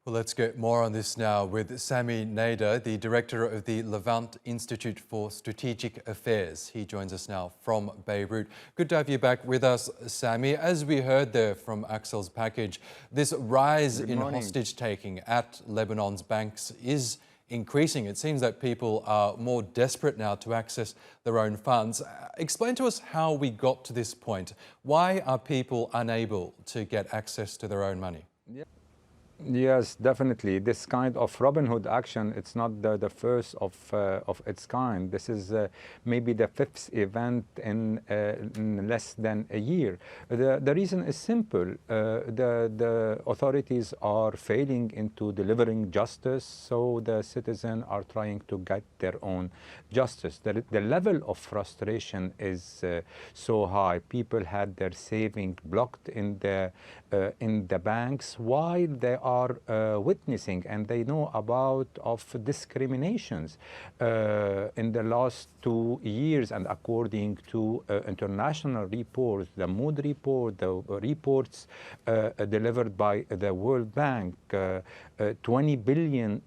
Well, let's get more on this now with Sami Nader, the director of the Levant Institute for Strategic Affairs. He joins us now from Beirut. Good to have you back with us, Sami. As we heard there from Axel's package, this rise in hostage-taking at Lebanon's banks is increasing. It seems that people are more desperate now to access their own funds. Explain to us how we got to this point. Why are people unable to get access to their own money? Yes, definitely. This kind of Robin Hood action, it's not the first of its kind. This is maybe the fifth event in less than a year. The reason is simple. The authorities are failing into delivering justice, so the citizens are trying to get their own justice. The level of frustration is so high. People had their savings blocked in the banks while they are witnessing and they know about of discriminations in the last 2 years, and according to international reports, the Mood report, the reports delivered by the World Bank, $20 billion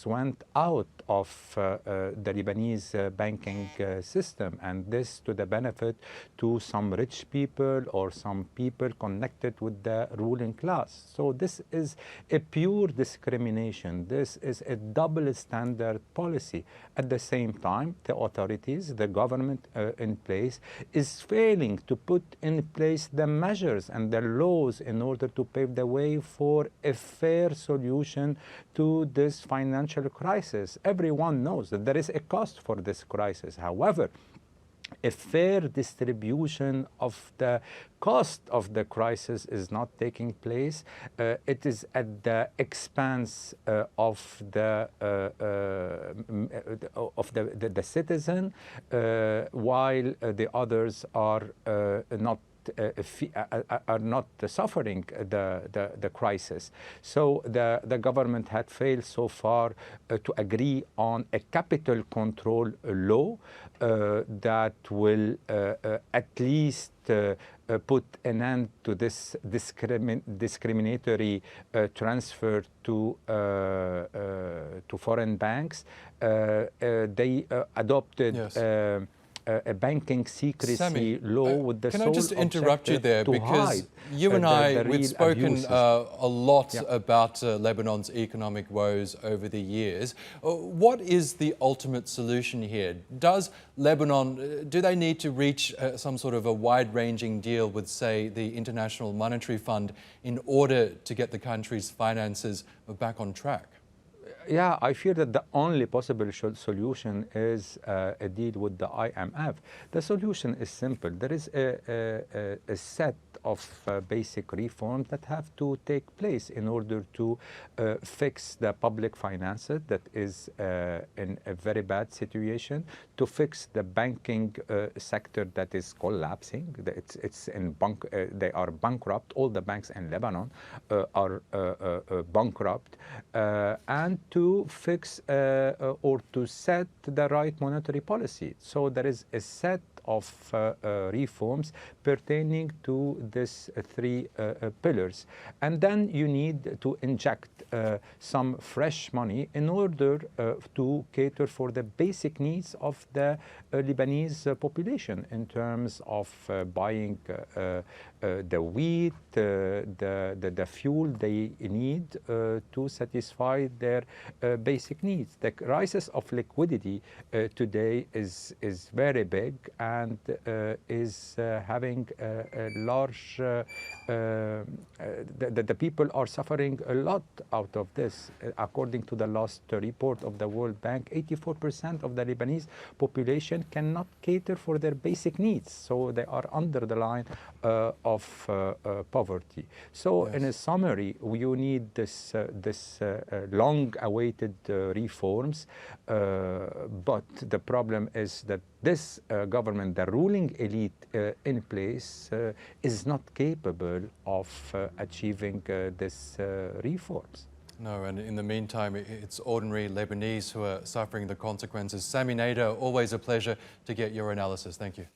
went out of the Lebanese banking system, and this to the benefit to some rich people or some people connected with the ruling class. So this is a pure discrimination. This is a double standard policy. At the same time, the authorities, the government in place is failing to put in place the measures and the laws in order to pave the way for a fair solution to this financial crisis. Everyone knows that there is a cost for this crisis. However, a fair distribution of the cost of the crisis is not taking place. It is at the expense of the citizen, while the others are not suffering the crisis. So the government had failed so far to agree on a capital control law that will at least put an end to this discriminatory transfer to foreign banks. They adopted a banking secrecy Sami, law with the can sole I just interrupt you there, because you and we've spoken a lot about Lebanon's economic woes over the years. What is the ultimate solution here? Does Lebanon, do they need to reach some sort of a wide-ranging deal with, say, the International Monetary Fund in order to get the country's finances back on track? Yeah, I fear that the only possible solution is a deal with the IMF. The solution is simple. There is a set of basic reforms that have to take place in order to fix the public finances that is in a very bad situation, to fix the banking sector that is collapsing. They are bankrupt. All the banks in Lebanon are bankrupt, and to fix or to set the right monetary policy. So there is a set of reforms pertaining to these three pillars. And then you need to inject some fresh money in order to cater for the basic needs of the Lebanese population in terms of buying the wheat, the fuel they need to satisfy their basic needs. The crisis of liquidity today is very big and is having a large, the people are suffering a lot out of this. According to the last report of the World Bank, 84% of the Lebanese population cannot cater for their basic needs. So they are under the line of poverty. So in a summary, you need this long-awaited reforms, but the problem is that this government, the ruling elite in place, is not capable of achieving these reforms. No, and in the meantime, it's ordinary Lebanese who are suffering the consequences. Sami Nader, always a pleasure to get your analysis. Thank you.